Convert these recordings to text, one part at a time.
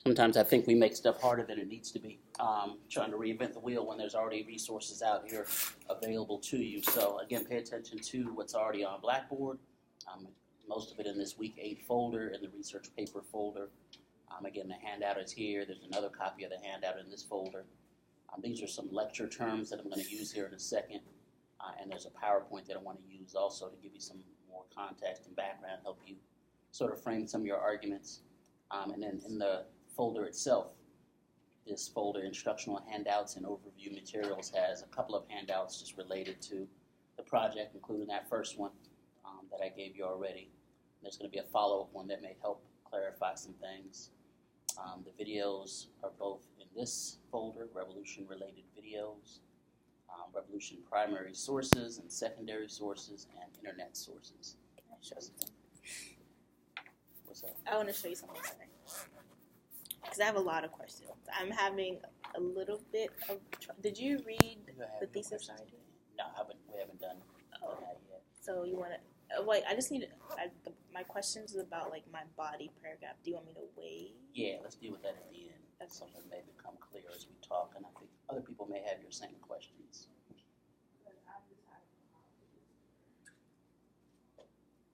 Sometimes I think we make stuff harder than it needs to be, trying to reinvent the wheel when there's already resources out here available to you. So again, pay attention to what's already on Blackboard. Most of it in this week 8 folder, in the research paper folder. Again, the handout is here. There's another copy of the handout in this folder. These are some lecture terms that I'm going to use here in a second. And there's a PowerPoint that I want to use also to give you some more context and background, help you sort of frame some of your arguments. And then in the folder itself, this folder, Instructional Handouts and Overview Materials, has a couple of handouts just related to the project, including that first one that I gave you already. There's going to be a follow-up one that may help clarify some things. The videos are both in this folder, Revolution-related videos, Revolution primary sources and secondary sources, and internet sources. What's up? I want to show you something because I have a lot of questions. I'm having a little bit of. Did you read the thesis already? No, we haven't done that yet. So you want to? Wait, I just need. My questions is about like my body paragraph. Do you want me to wait? Yeah, let's deal with that at the end. That's something that may become clear as we talk, and I think other people may have your same questions.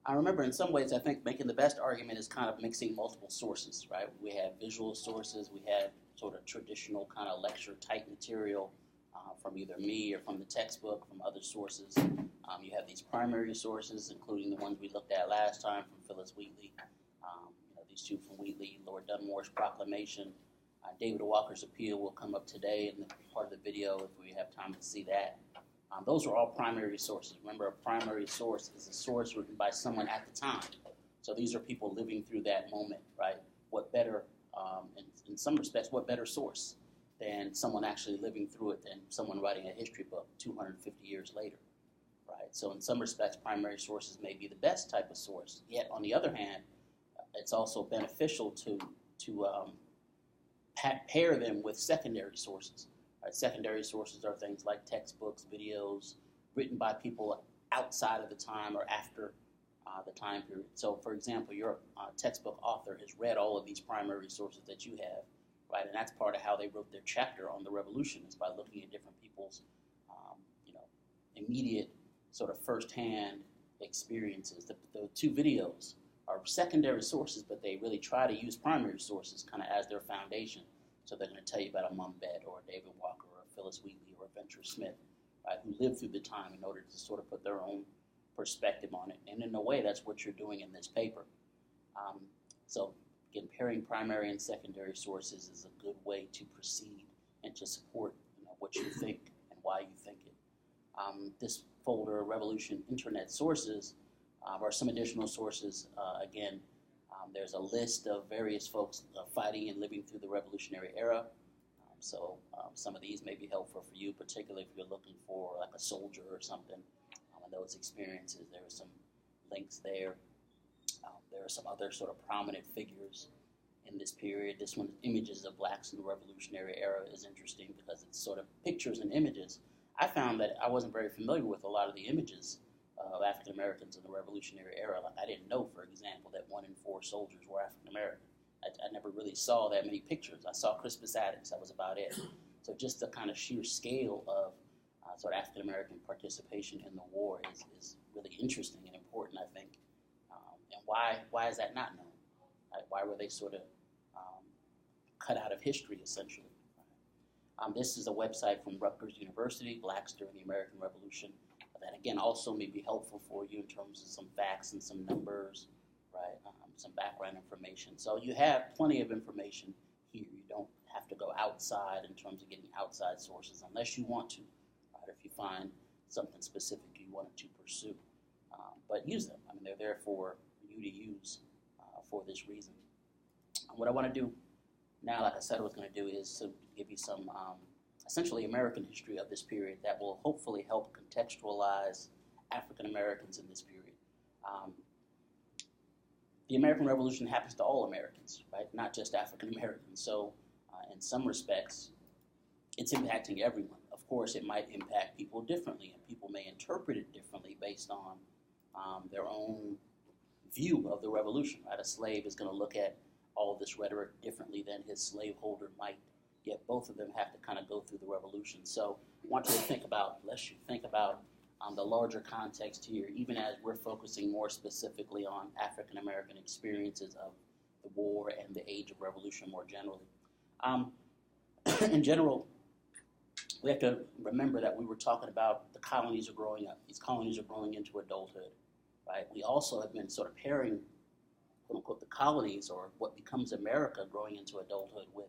I remember in some ways I think making the best argument is kind of mixing multiple sources, right? We have visual sources, we have sort of traditional kind of lecture type material from either me or from the textbook, from other sources. You have these primary sources, including the ones we looked at last time from Phyllis Wheatley. These two from Wheatley, Lord Dunmore's proclamation. David Walker's appeal will come up today in the part of the video if we have time to see that. Those are all primary sources. Remember, a primary source is a source written by someone at the time. So these are people living through that moment, right? What better, in some respects, what better source than someone actually living through it than someone writing a history book 250 years later, right? So in some respects, primary sources may be the best type of source. Yet, on the other hand, it's also beneficial to pair them with secondary sources. Right? Secondary sources are things like textbooks, videos, written by people outside of the time or after the time period. So, for example, your textbook author has read all of these primary sources that you have, right? And that's part of how they wrote their chapter on the Revolution, is by looking at different people's, immediate sort of firsthand experiences. The 2 videos are secondary sources, but they really try to use primary sources kind of as their foundation. So they're going to tell you about a Mum Bed or a David Walker or a Phyllis Wheatley or a Venture Smith, right, who lived through the time in order to sort of put their own perspective on it. And in a way, that's what you're doing in this paper. So again, pairing primary and secondary sources is a good way to proceed and to support what you think and why you think it. This folder, Revolution Internet Sources, are some additional sources. Again, there's a list of various folks fighting and living through the Revolutionary era. So some of these may be helpful for you, particularly if you're looking for like a soldier or something. And those experiences, there are some links there. There are some other sort of prominent figures in this period. This one, Images of Blacks in the Revolutionary Era, is interesting because it's sort of pictures and images. I found that I wasn't very familiar with a lot of the images of African Americans in the Revolutionary era. Like, I didn't know, for example, that 1 in 4 soldiers were African American. I never really saw that many pictures. I saw Crispus Attucks. That was about it. So just the kind of sheer scale of sort of African American participation in the war is really interesting and important, I think. And why is that not known? Right? Why were they sort of cut out of history, essentially? This is a website from Rutgers University, Blacks During the American Revolution. That, again, also may be helpful for you in terms of some facts and some numbers, right? Some background information. So you have plenty of information here. You don't have to go outside in terms of getting outside sources unless you want to, right? If you find something specific you wanted to pursue. But use them. I mean, they're there for you to use for this reason. What I want to do now, like I said I was going to do, is to give you some essentially American history of this period that will hopefully help contextualize African Americans in this period. The American Revolution happens to all Americans, right? Not just African Americans. So in some respects, it's impacting everyone. Of course, it might impact people differently, and people may interpret it differently based on their own view of the revolution, right? A slave is going to look at all of this rhetoric differently than his slaveholder might. Yet both of them have to kind of go through the revolution. So I want you to think about, the larger context here, even as we're focusing more specifically on African American experiences of the war and the age of revolution more generally. In general, we have to remember that we were talking about the colonies are growing up. These colonies are growing into adulthood, right? We also have been sort of pairing, quote unquote, the colonies or what becomes America growing into adulthood with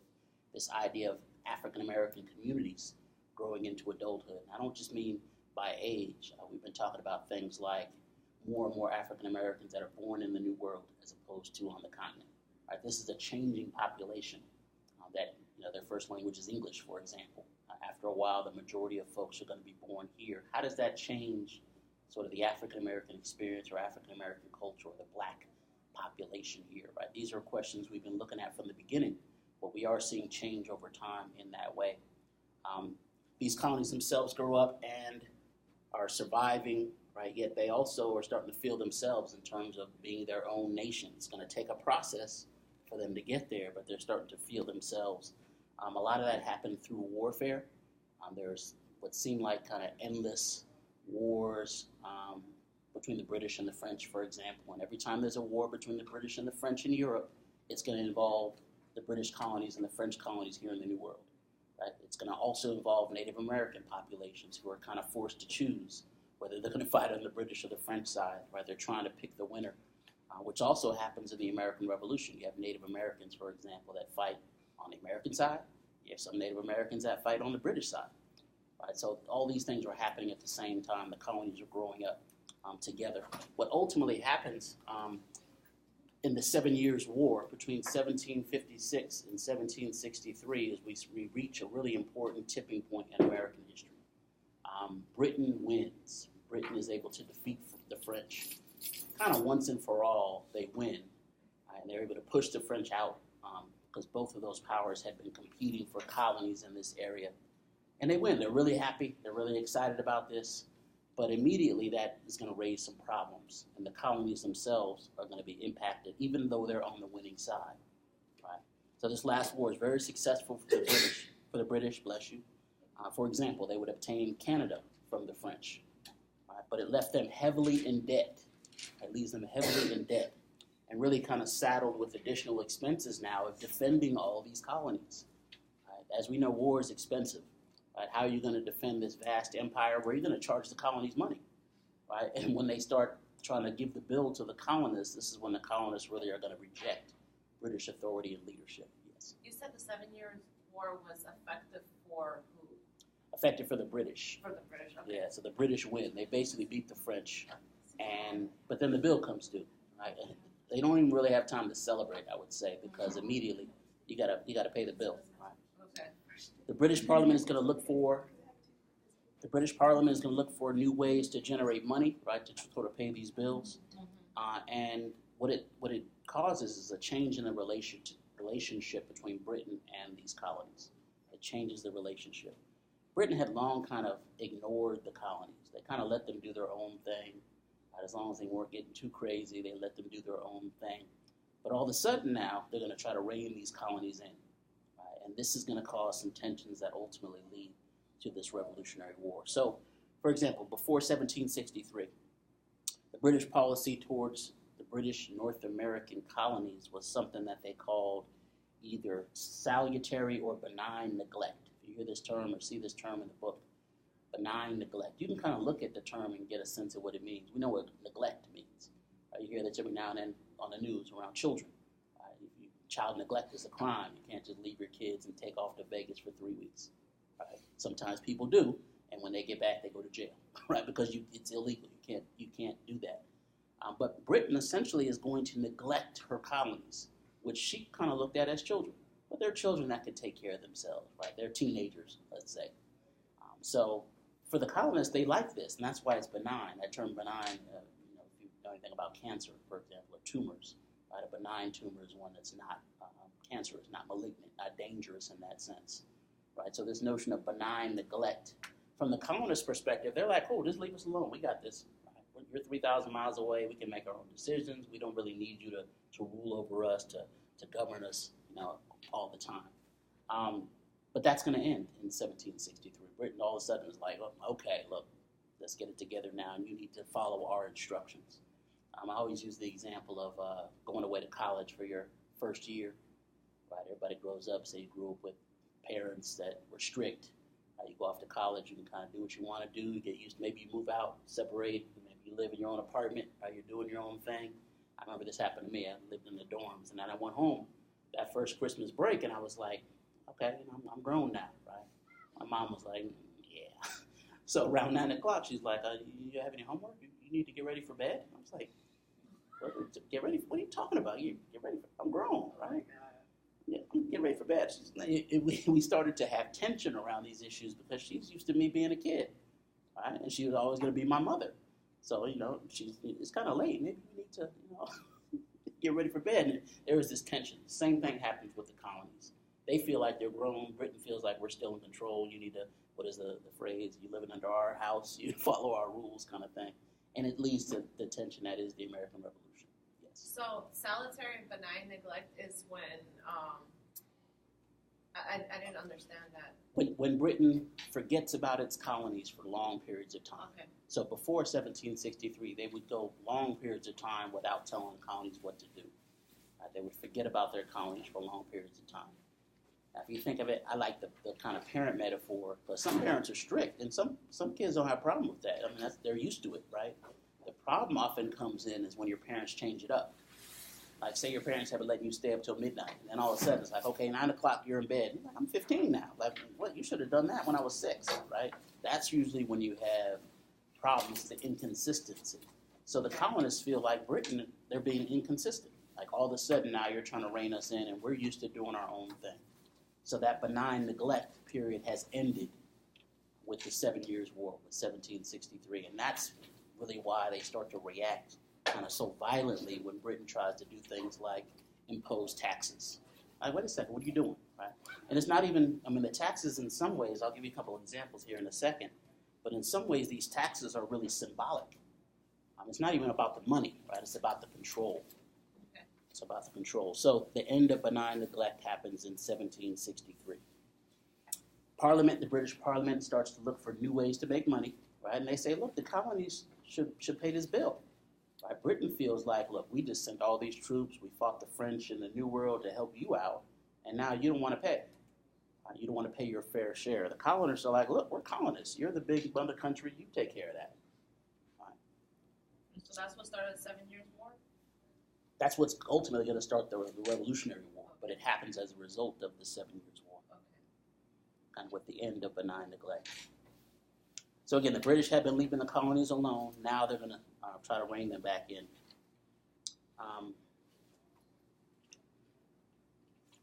this idea of African American communities growing into adulthood. And I don't just mean by age. We've been talking about things like more and more African Americans that are born in the New World as opposed to on the continent. Right? This is a changing population that their first language is English, for example. After a while, the majority of folks are going to be born here. How does that change sort of the African American experience or African American culture or the black population here? Right? These are questions we've been looking at from the beginning, but we are seeing change over time in that way. These colonies themselves grow up and are surviving, right? Yet they also are starting to feel themselves in terms of being their own nation. It's going to take a process for them to get there, but they're starting to feel themselves. A lot of that happened through warfare. There's what seemed like kind of endless wars between the British and the French, for example. And every time there's a war between the British and the French in Europe, it's going to involve the British colonies and the French colonies here in the New World. Right? It's going to also involve Native American populations who are kind of forced to choose whether they're going to fight on the British or the French side. Right? They're trying to pick the winner, which also happens in the American Revolution. You have Native Americans, for example, that fight on the American side. You have some Native Americans that fight on the British side. Right? So all these things are happening at the same time. The colonies are growing up together. What ultimately happens in the 7 Years' War between 1756 and 1763 is we reach a really important tipping point in American history. Britain wins. Britain is able to defeat the French. Kind of once and for all, they win. And they're able to push the French out because both of those powers had been competing for colonies in this area. And they win. They're really happy. They're really excited about this. But immediately that is going to raise some problems. And the colonies themselves are going to be impacted, even though they're on the winning side. Right? So this last war is very successful for the British, bless you. For example, they would obtain Canada from the French. Right? But it left them heavily in debt. It leaves them heavily in debt and really kind of saddled with additional expenses now of defending all these colonies. Right? As we know, war is expensive. Right? How are you going to defend this vast empire? Where are you going to charge the colonies money? Right? And when they start trying to give the bill to the colonists, this is when the colonists really are going to reject British authority and leadership. Yes. You said the 7 Years' War was effective for who? Effective for the British. For the British, okay. Yeah, so the British win. They basically beat the French. But then the bill comes due. Right? And they don't even really have time to celebrate, I would say, because immediately you gotta pay the bill. Right? Okay. The British Parliament is going to look for new ways to generate money, right, to sort of pay these bills. And what it causes is a change in the relationship between Britain and these colonies. It changes the relationship. Britain had long kind of ignored the colonies. They kind of let them do their own thing. Right? As long as they weren't getting too crazy, they let them do their own thing. But all of a sudden now, they're going to try to rein these colonies in. And this is going to cause some tensions that ultimately lead to this Revolutionary War. So, for example, before 1763, the British policy towards the British North American colonies was something that they called either salutary or benign neglect. If you hear this term or see this term in the book, benign neglect, you can kind of look at the term and get a sense of what it means. We know what neglect means. You hear that every now and then on the news around children. Child neglect is a crime. You can't just leave your kids and take off to Vegas for 3 weeks. Right? Sometimes people do, and when they get back, they go to jail, right? Because it's illegal. You can't do that. But Britain essentially is going to neglect her colonies, which she kind of looked at as children. But they're children that can take care of themselves, right? They're teenagers, let's say. So for the colonists, they like this, and that's why it's benign. That term benign, if you know anything about cancer, for example, or tumors. Right? A benign tumor is one that's not cancerous, not malignant, not dangerous in that sense. Right? So this notion of benign neglect, from the colonist perspective, they're like, oh, just leave us alone. We got this. Right? You're 3,000 miles away. We can make our own decisions. We don't really need you to rule over us, to to govern us, all the time. But that's going to end in 1763. Britain all of a sudden is like, okay, look, let's get it together now, and you need to follow our instructions. I always use the example of going away to college for your first year. Right, everybody grows up, say you grew up with parents that were strict. You go off to college, you can kind of do what you want to do. You get used to, maybe you move out, separate, maybe you live in your own apartment, right? You're doing your own thing. I remember this happened to me. I lived in the dorms, and then I went home that first Christmas break, and I was like, okay, I'm grown now, right? My mom was like, yeah. So around 9 o'clock, she's like, you have any homework? You need to get ready for bed? I was like, get ready? What are you talking about? You get ready I'm grown, right? Yeah, get ready for bed. We started to have tension around these issues because she's used to me being a kid, right? And she was always going to be my mother. So, it's kind of late. Maybe we need to, get ready for bed. And there was this tension. Same thing happens with the colonies. They feel like they're grown. Britain feels like we're still in control. You need to, what is the phrase? You're living under our house. You follow our rules kind of thing. And it leads to the tension that is the American Revolution. Yes. So salutary and benign neglect is when, I didn't understand that. When Britain forgets about its colonies for long periods of time. Okay. So before 1763, they would go long periods of time without telling the colonies what to do. They would forget about their colonies for long periods of time. Now, if you think of it, I like the kind of parent metaphor, because some parents are strict, and some kids don't have a problem with that. I mean, they're used to it, right? The problem often comes in is when your parents change it up. Like, say your parents have been letting you stay up till midnight, and then all of a sudden it's like, okay, 9 o'clock, you're in bed. You're like, I'm 15 now. Like, what? You should have done that when I was 6, right? That's usually when you have problems, the inconsistency. So the colonists feel like Britain, they're being inconsistent. Like, all of a sudden now you're trying to rein us in, and we're used to doing our own thing. So that benign neglect period has ended with the 7 Years' War, with 1763. And that's really why they start to react kind of so violently when Britain tries to do things like impose taxes. Like, wait a second, what are you doing, right? And it's not even, the taxes in some ways, I'll give you a couple of examples here in a second, but in some ways these taxes are really symbolic. It's not even about the money, right? It's about the control. It's about the control. So the end of benign neglect happens in 1763. Parliament, the British Parliament, starts to look for new ways to make money, right? And they say, look, the colonies should pay this bill. Right? Britain feels like, look, we just sent all these troops, we fought the French in the New World to help you out, and now you don't want to pay. You don't want to pay your fair share. The colonists are like, look, we're colonists. You're the big mother country. You take care of that. Right? So that's what started the 7 Years' War? That's what's ultimately going to start the Revolutionary War, but it happens as a result of the 7 Years' War. Okay. Kind of with the end of benign neglect. So again, the British have been leaving the colonies alone. Now they're going to try to rein them back in.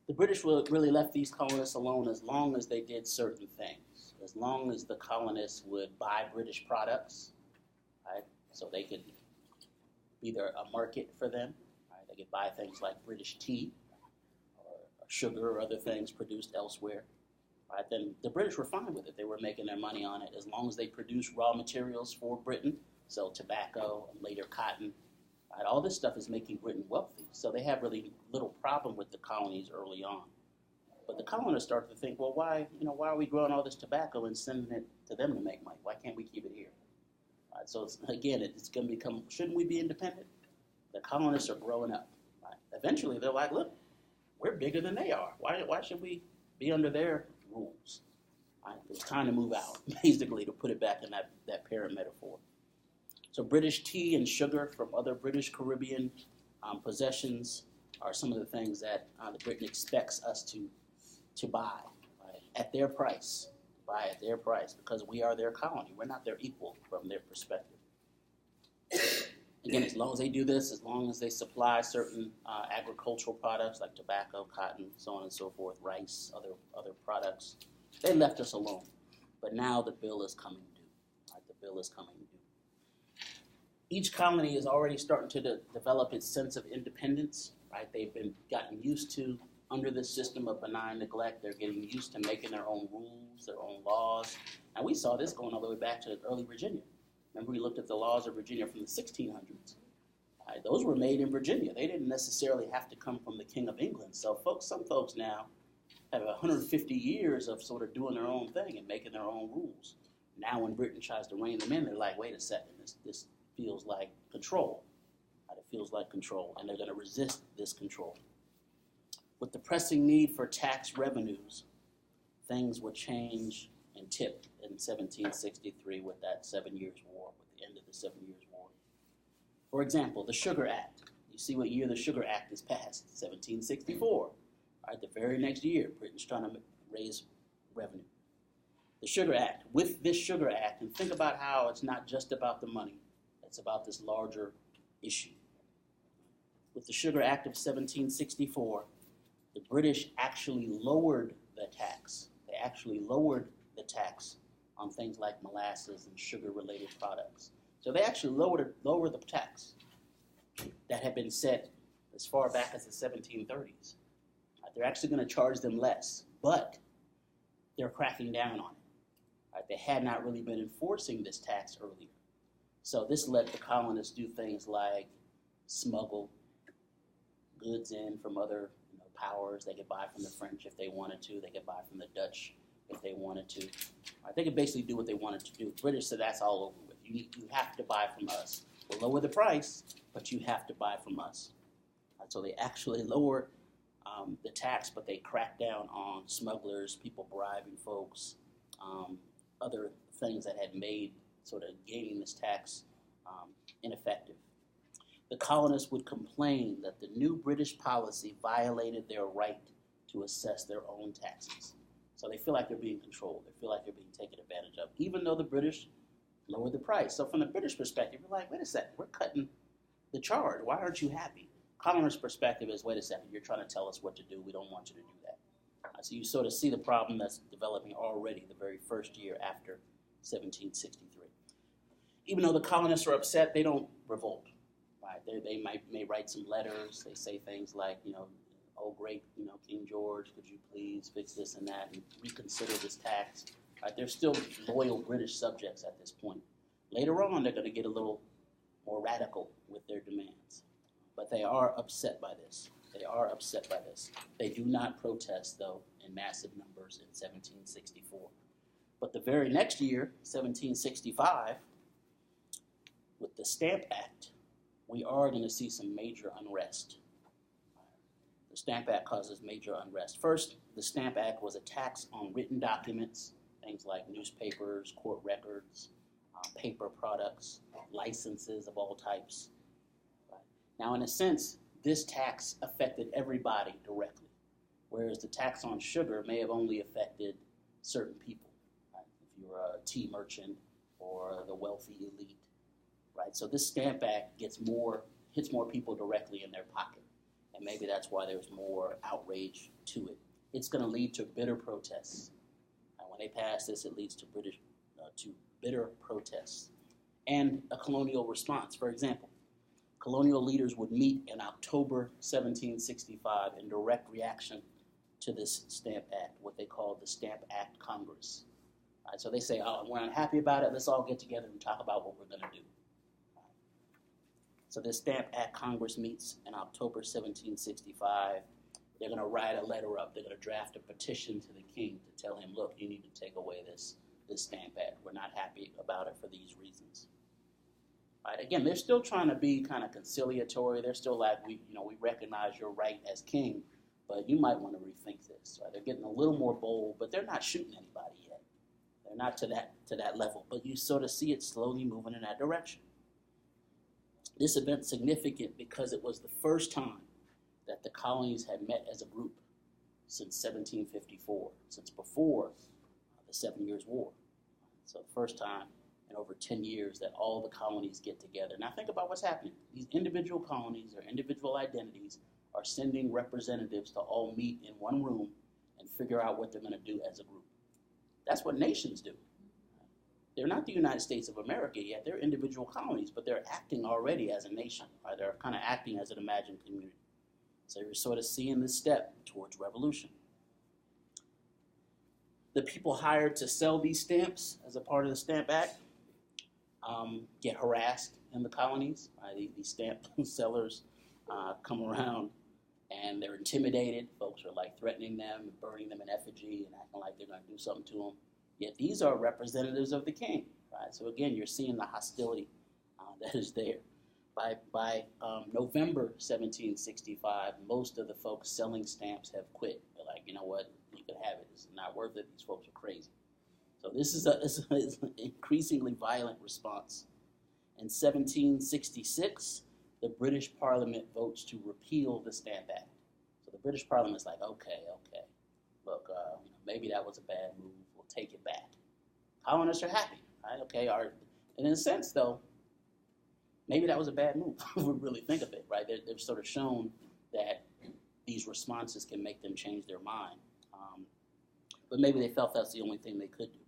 The British really left these colonists alone as long as they did certain things. As long as the colonists would buy British products, right? So they could be a market for them. Right? They could buy things like British tea or sugar or other things produced elsewhere. Right? Then the British were fine with it. They were making their money on it as long as they produced raw materials for Britain, so tobacco and later cotton. Right? All this stuff is making Britain wealthy, so they have really little problem with the colonies early on. But the colonists started to think, well, why are we growing all this tobacco and sending it to them to make money? Why can't we keep it here? Right? So it's going to become, shouldn't we be independent? The colonists are growing up. Right? Eventually, they're like, look, we're bigger than they are. Why should we be under their rules? Right? It was time to move out, basically, to put it back in that parent metaphor. So British tea and sugar from other British Caribbean possessions are some of the things that Britain expects us to buy, right? At their price. Buy at their price because we are their colony. We're not their equal from their perspective. Again, as long as they do this, as long as they supply certain agricultural products like tobacco, cotton, so on and so forth, rice, other products, they left us alone. But now the bill is coming due. Right? The bill is coming due. Each colony is already starting to develop its sense of independence. Right? They've been gotten used to, under this system of benign neglect, they're getting used to making their own rules, their own laws. And we saw this going all the way back to early Virginia. Remember, we looked at the laws of Virginia from the 1600s. Those were made in Virginia. They didn't necessarily have to come from the King of England. So some folks now have 150 years of sort of doing their own thing and making their own rules. Now when Britain tries to rein them in, they're like, wait a second, this feels like control. It feels like control, and they're going to resist this control. With the pressing need for tax revenues, things would change and tip in 1763 with that 7 Years' War, with the end of the 7 Years' War. For example, the Sugar Act. You see what year the Sugar Act is passed, 1764. The very next year, Britain's trying to raise revenue. The Sugar Act. With this Sugar Act, and think about how it's not just about the money, it's about this larger issue. With the Sugar Act of 1764, the British actually lowered the tax. They actually lowered the tax on things like molasses and sugar-related products. So they actually lowered the tax that had been set as far back as the 1730s. They're actually going to charge them less, but they're cracking down on it. They had not really been enforcing this tax earlier. So this let the colonists do things like smuggle goods in from other powers. They could buy from the French if they wanted to. They could buy from the Dutch if they wanted to. They could basically do what they wanted to do. British said that's all over with. You have to buy from us. We'll lower the price, but you have to buy from us. So they actually lowered the tax, but they cracked down on smugglers, people bribing folks, other things that had made sort of gaining this tax ineffective. The colonists would complain that the new British policy violated their right to assess their own taxes. So they feel like they're being controlled. They feel like they're being taken advantage of, even though the British lowered the price. So from the British perspective, you're like, wait a second, we're cutting the charge. Why aren't you happy? Colonist perspective is, wait a second, you're trying to tell us what to do. We don't want you to do that. So you sort of see the problem that's developing already the very first year after 1763. Even though the colonists are upset, they don't revolt. They may write some letters. They say things like, oh great, King George, could you please fix this and that and reconsider this tax? They're still loyal British subjects at this point. Later on, they're going to get a little more radical with their demands. But they are upset by this. They are upset by this. They do not protest, though, in massive numbers in 1764. But the very next year, 1765, with the Stamp Act, we are going to see some major unrest. The Stamp Act causes major unrest. First, the Stamp Act was a tax on written documents, things like newspapers, court records, paper products, licenses of all types. Now, in a sense, this tax affected everybody directly, whereas the tax on sugar may have only affected certain people, if you're a tea merchant or the wealthy elite. So this Stamp Act hits more people directly in their pocket, and maybe that's why there's more outrage to it. It's going to lead to bitter protests. When they pass this, it leads to bitter protests and a colonial response. For example, colonial leaders would meet in October 1765 in direct reaction to this Stamp Act, what they call the Stamp Act Congress. So they say, oh, we're unhappy about it. Let's all get together and talk about what we're going to do. So this Stamp Act Congress meets in October 1765. They're going to write a letter up. They're going to draft a petition to the king to tell him, look, you need to take away this Stamp Act. We're not happy about it for these reasons. Again, they're still trying to be kind of conciliatory. They're still like, we recognize your right as king, but you might want to rethink this. They're getting a little more bold, but they're not shooting anybody yet. They're not to that level, but you sort of see it slowly moving in that direction. This event's significant because it was the first time that the colonies had met as a group since 1754, since before the 7 Years' War. So the first time in over 10 years that all the colonies get together. Now think about what's happening. These individual colonies or individual identities are sending representatives to all meet in one room and figure out what they're going to do as a group. That's what nations do. They're not the United States of America yet. They're individual colonies, but they're acting already as a nation. They're kind of acting as an imagined community. So you're sort of seeing this step towards revolution. The people hired to sell these stamps as a part of the Stamp Act get harassed in the colonies. These stamp sellers come around and they're intimidated. Folks are like threatening them and burning them in effigy and acting like they're going to do something to them. Yet these are representatives of the king, right? So again, you're seeing the hostility that is there. By November 1765, most of the folks selling stamps have quit. They're like, you know what, you can have it. It's not worth it. These folks are crazy. So this is an increasingly violent response. In 1766, the British Parliament votes to repeal the Stamp Act. So the British Parliament's like, okay, look, maybe that was a bad move. We'll take it back. Colonists are happy, right? Okay, and in a sense, though, maybe that was a bad move, if we really think of it, right? They've sort of shown that these responses can make them change their mind. But maybe they felt that's the only thing they could do,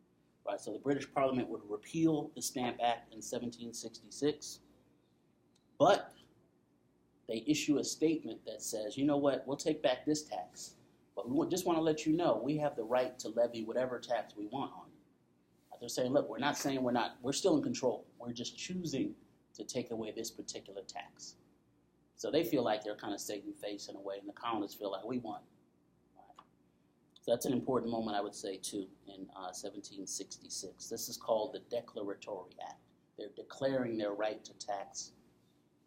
right? So the British Parliament would repeal the Stamp Act in 1766, but they issue a statement that says, you know what, we'll take back this tax, but we just want to let you know we have the right to levy whatever tax we want on you. They're saying, look, we're not saying we're still in control. We're just choosing to take away this particular tax. So they feel like they're kind of saving face in a way, and the colonists feel like we won. Right. So that's an important moment, I would say, too, in 1766. This is called the Declaratory Act. They're declaring their right to tax,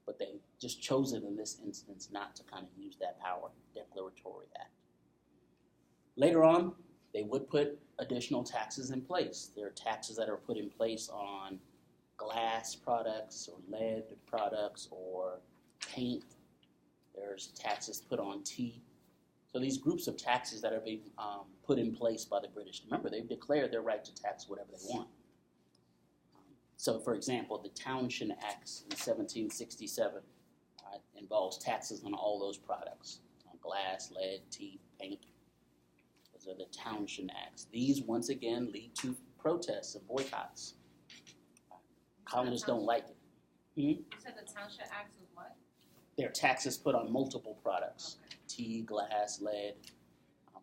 but they just chosen in this instance not to kind of use that power, Declaratory Act. Later on, they would put additional taxes in place. There are taxes that are put in place on glass products or lead products or paint. There's taxes put on tea. So these groups of taxes that are being put in place by the British. Remember, they've declared their right to tax whatever they want. So, for example, the Townshend Acts in 1767 involves taxes on all those products, on glass, lead, tea, paint. Those are the Townshend Acts. These, once again, lead to protests and boycotts. Colonists don't like it. You said the Townshend Acts was what? There are taxes put on multiple products, tea, glass, lead.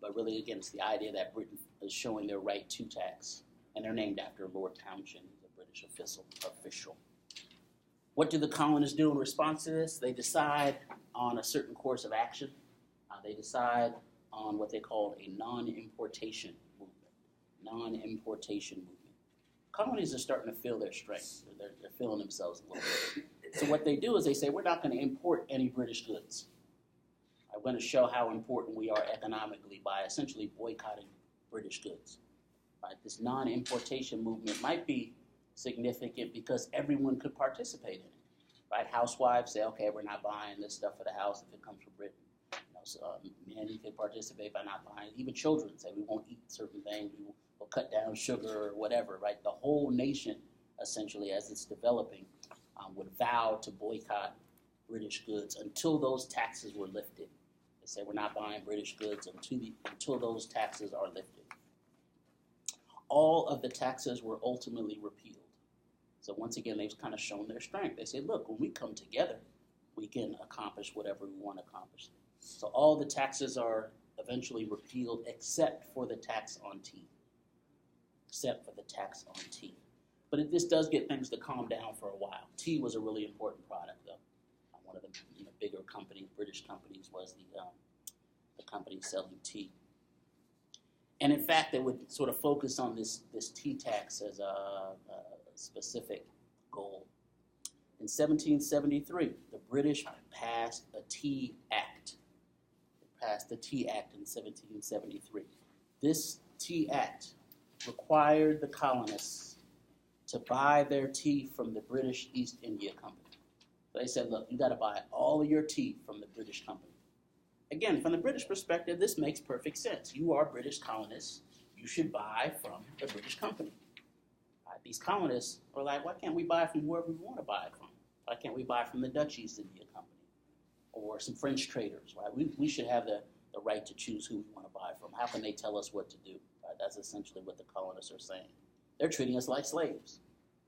But really, again, it's the idea that Britain is showing their right to tax. And they're named after Lord Townshend, the British official. What do the colonists do in response to this? They decide on a certain course of action. They decide on what they call a non-importation movement. Non-importation movement. Colonies are starting to feel their strength. They're feeling themselves a little bit. So what they do is they say, we're not going to import any British goods. I'm going to show how important we are economically by essentially boycotting British goods. Right? This non-importation movement might be significant because everyone could participate in it. Right? Housewives say, okay, we're not buying this stuff for the house if it comes from Britain. Men can participate by not buying it. Even children say we won't eat certain things. We'll cut down sugar or whatever. Right? The whole nation, essentially, as it's developing, would vow to boycott British goods until those taxes were lifted. They say we're not buying British goods until those taxes are lifted. All of the taxes were ultimately repealed. So once again, they've kind of shown their strength. They say, look, when we come together, we can accomplish whatever we want to accomplish. So all the taxes are eventually repealed except for the tax on tea. Except for the tax on tea. But this does get things to calm down for a while. Tea was a really important product, though. One of the bigger companies, British companies, was the company selling tea. And in fact, they would sort of focus on this tea tax as a specific goal. In 1773, the British passed a Tea Act. They passed the Tea Act in 1773. This Tea Act required the colonists to buy their tea from the British East India Company. So they said, look, you got to buy all of your tea from the British company. Again, from the British perspective, this makes perfect sense. You are British colonists. You should buy from the British company. These colonists are like, why can't we buy from whoever we want to buy it from? Why can't we buy from the Dutch East India Company or some French traders? Right? We should have the right to choose who we want to buy from. How can they tell us what to do? Right? That's essentially what the colonists are saying. They're treating us like slaves.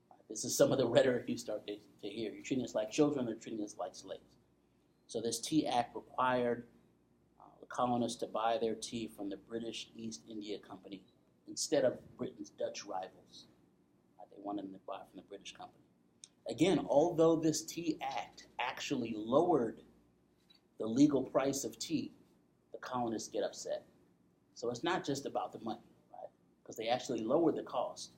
Right? This is some of the rhetoric you start to hear. You're treating us like children. They're treating us like slaves. So this Tea Act required the colonists to buy their tea from the British East India Company instead of Britain's Dutch rivals. They wanted them to buy from the British company. Again, although this Tea Act actually lowered the legal price of tea, the colonists get upset. So it's not just about the money, right? Because they actually lowered the cost,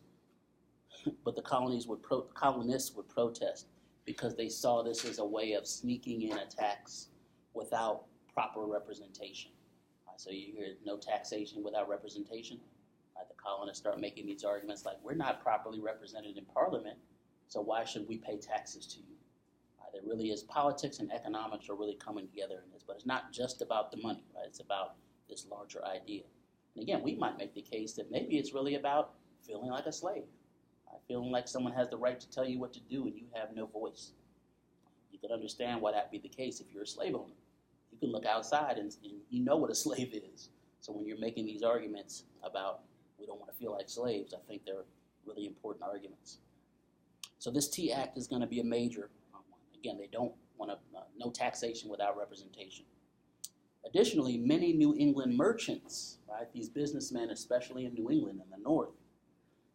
but the colonists would protest because they saw this as a way of sneaking in a tax without proper representation. So you hear no taxation without representation. The colonists start making these arguments like, we're not properly represented in Parliament, so why should we pay taxes to you? There really is, politics and economics are really coming together in this, but it's not just about the money, right? It's about this larger idea. And again, we might make the case that maybe it's really about feeling like a slave, right? Feeling like someone has the right to tell you what to do and you have no voice. You can understand why that'd be the case if you're a slave owner. You can look outside and you know what a slave is. So when you're making these arguments about we don't want to feel like slaves, I think they're really important arguments. So this Tea Act is going to be a major one. Again, they don't want to, no taxation without representation. Additionally, many New England merchants, right, these businessmen, especially in New England in the north,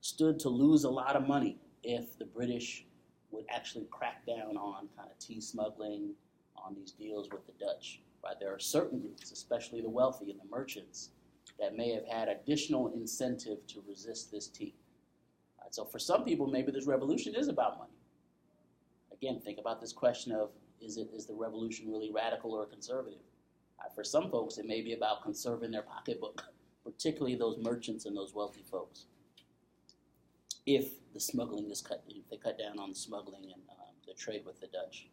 stood to lose a lot of money if the British would actually crack down on kind of tea smuggling, on these deals with the Dutch. Right? There are certain groups, especially the wealthy and the merchants, that may have had additional incentive to resist this tea. Right? So for some people, maybe this revolution is about money. Again, think about this question of, is the revolution really radical or conservative? For some folks, it may be about conserving their pocketbook, particularly those merchants and those wealthy folks. If the smuggling is if they cut down on the smuggling and the trade with the Dutch.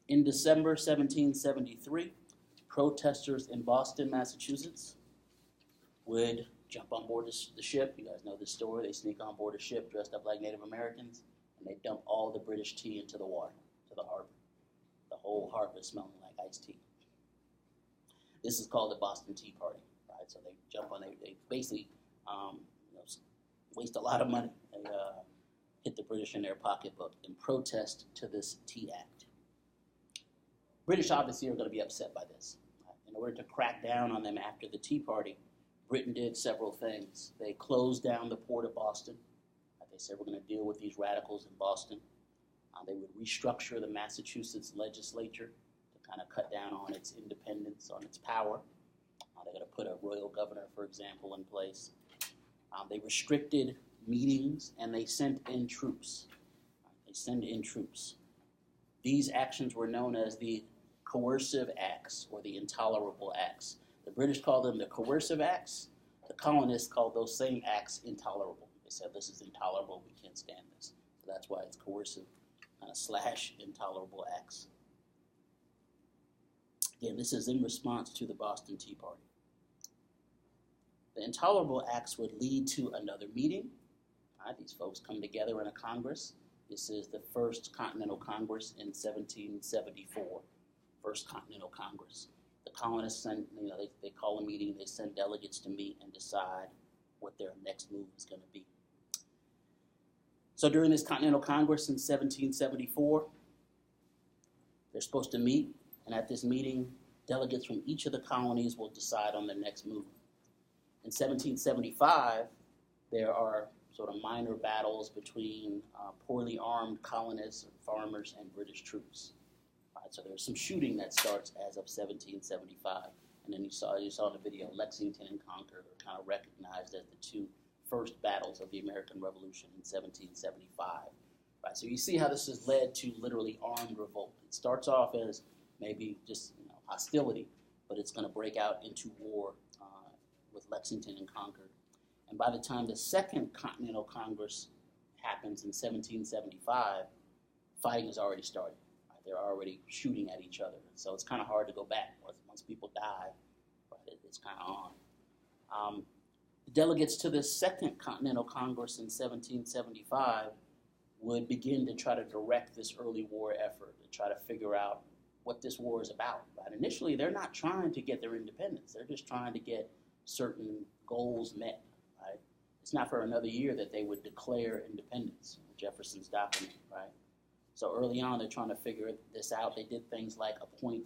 In December 1773, protesters in Boston, Massachusetts, would jump on board the ship. You guys know this story. They sneak on board a ship dressed up like Native Americans, and they dump all the British tea into the water, to the harbor. The whole harbor is smelling like iced tea. This is called the Boston Tea Party, right? So they jump on, they basically waste a lot of money. They hit the British in their pocketbook in protest to this Tea Act. British obviously are going to be upset by this. In order to crack down on them after the Tea Party, Britain did several things. They closed down the port of Boston. They said, we're going to deal with these radicals in Boston. They would restructure the Massachusetts legislature to kind of cut down on its independence, on its power. They're going to put a royal governor, for example, in place. They restricted meetings, and they sent in troops. They send in troops. These actions were known as the coercive acts or the intolerable acts. The British called them the coercive acts. The colonists called those same acts intolerable. They said, this is intolerable, we can't stand this. So that's why it's coercive / intolerable acts. Again, this is in response to the Boston Tea Party. The intolerable acts would lead to another meeting. These folks come together in a Congress. This is the First Continental Congress in 1774. First Continental Congress. The colonists send, they call a meeting, they send delegates to meet and decide what their next move is going to be. So during this Continental Congress in 1774, they're supposed to meet, and at this meeting, delegates from each of the colonies will decide on their next move. In 1775, there are sort of minor battles between poorly armed colonists, farmers, and British troops. So there's some shooting that starts as of 1775. And then you saw in the video, Lexington and Concord are kind of recognized as the two first battles of the American Revolution in 1775. Right, so you see how this has led to literally armed revolt. It starts off as maybe just hostility, but it's going to break out into war with Lexington and Concord. And by the time the Second Continental Congress happens in 1775, fighting has already started. Right? They're already shooting at each other. So it's kind of hard to go back. Once people die, right, it's kind of on. The delegates to the Second Continental Congress in 1775 would begin to try to direct this early war effort, to try to figure out what this war is about. Right? Initially, they're not trying to get their independence. They're just trying to get certain goals met. Right? It's not for another year that they would declare independence, Jefferson's document. Right? So early on, they're trying to figure this out. They did things like appoint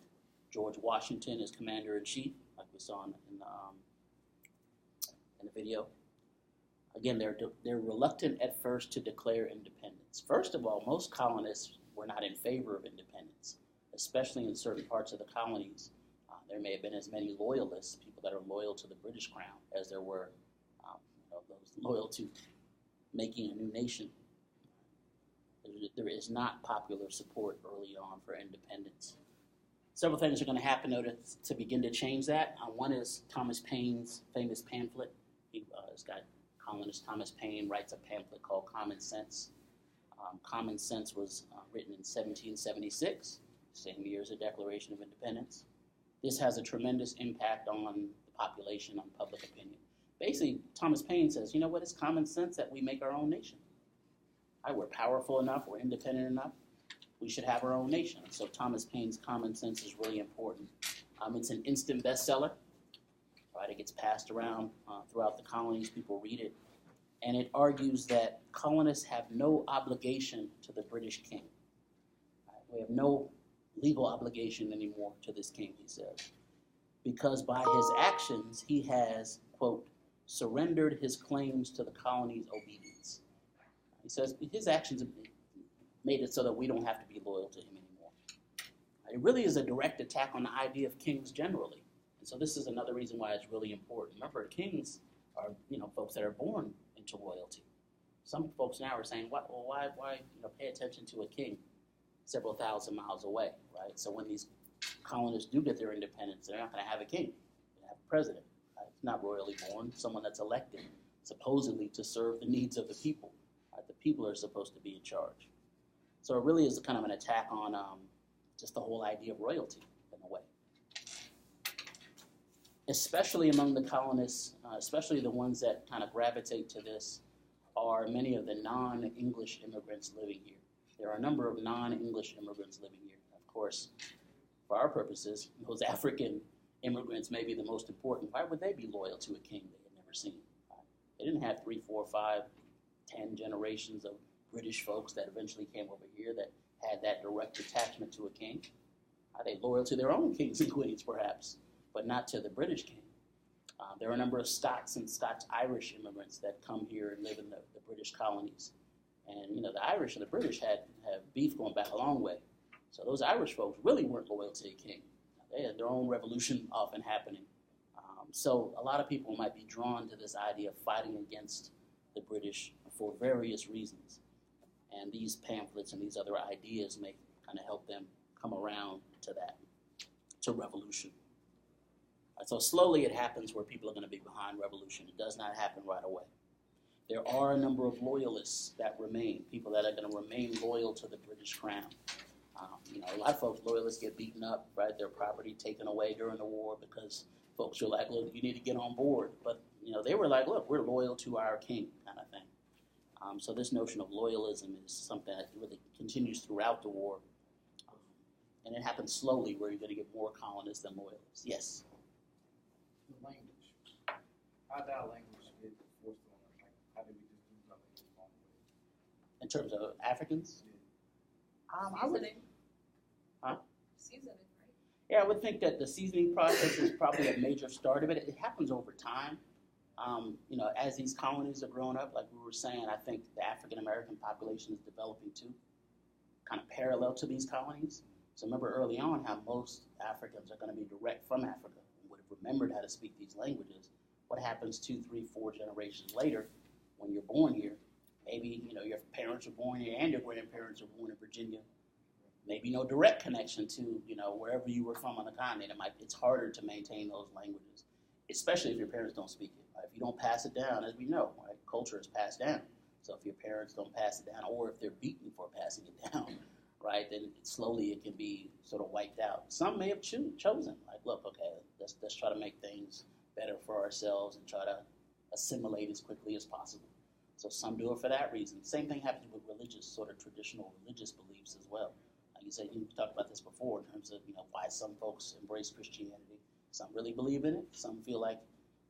George Washington as commander-in-chief, like we saw in the video. Again, they're reluctant at first to declare independence. First of all, most colonists were not in favor of independence, especially in certain parts of the colonies. There may have been as many loyalists, people that are loyal to the British crown, as there were those loyal to making a new nation. There is not popular support early on for independence. Several things are going to happen, though, to begin to change that. One is Thomas Paine's famous pamphlet. This guy, colonist Thomas Paine, writes a pamphlet called Common Sense. Common Sense was written in 1776, same year as the Declaration of Independence. This has a tremendous impact on the population, on public opinion. Basically, Thomas Paine says, you know what, it's common sense that we make our own nation. Right, we're powerful enough, we're independent enough, we should have our own nation. So Thomas Paine's Common Sense is really important. It's an instant bestseller. Right, it gets passed around throughout the colonies, people read it. And it argues that colonists have no obligation to the British king. Right, we have no legal obligation anymore to this king, he says, because by his actions, he has, quote, surrendered his claims to the colony's obedience. He says his actions have made it so that we don't have to be loyal to him anymore. It really is a direct attack on the idea of kings generally. And so this is another reason why it's really important. Remember, kings are, folks that are born into royalty. Some folks now are saying, why pay attention to a king several thousand miles away, right? So when these colonists do get their independence, they're not going to have a king. They have a president. Right? It's not royally born, someone that's elected, supposedly to serve the needs of the people. Right? The people are supposed to be in charge. So it really is kind of an attack on just the whole idea of royalty in a way. Especially among the colonists, especially the ones that kind of gravitate to this, are many of the non-English immigrants living here. There are a number of non-English immigrants living here. Of course, for our purposes, those African immigrants may be the most important. Why would they be loyal to a king they had never seen? They didn't have 3, 4, 5, 10 generations of British folks that eventually came over here that had that direct attachment to a king. Are they loyal to their own kings and queens, perhaps, but not to the British king? There are a number of Scots and Scotch-Irish immigrants that come here and live in the British colonies. And, the Irish and the British have beef going back a long way. So those Irish folks really weren't loyal to a king. They had their own revolution often happening. So a lot of people might be drawn to this idea of fighting against the British for various reasons. And these pamphlets and these other ideas may kind of help them come around to that, to revolution. So slowly it happens where people are going to be behind revolution. It does not happen right away. There are a number of loyalists that remain, people that are going to remain loyal to the British crown. A lot of folks, loyalists, get beaten up, right? Their property taken away during the war because folks are like, look, you need to get on board. But, they were like, look, we're loyal to our king kind of thing. So this notion of loyalism is something that really continues throughout the war. And it happens slowly where you're going to get more colonists than loyalists. Yes? The language. How did our language get forced on us? Like, how did we just do something the wrong way? In terms of Africans? Yeah. I would. Huh? Seasoning, right? Yeah, I would think that the seasoning process is probably a major start of it. It happens over time. As these colonies are growing up, like we were saying, I think the African-American population is developing too, kind of parallel to these colonies. So remember early on how most Africans are going to be direct from Africa and would have remembered how to speak these languages. What happens 2, 3, 4 generations later when you're born here? Maybe, your parents are born here and your grandparents are born in Virginia. Maybe no direct connection to, wherever you were from on the continent. It's harder to maintain those languages, especially if your parents don't speak it. Right? If you don't pass it down, as we know, right? Culture is passed down. So if your parents don't pass it down, or if they're beaten for passing it down, right, then slowly it can be sort of wiped out. Some may have chosen, like, look, okay, let's try to make things better for ourselves and try to assimilate as quickly as possible. So some do it for that reason. Same thing happens with traditional religious beliefs as well. Like you said, you talked about this before in terms of, why some folks embrace Christianity. Some really believe in it. Some feel like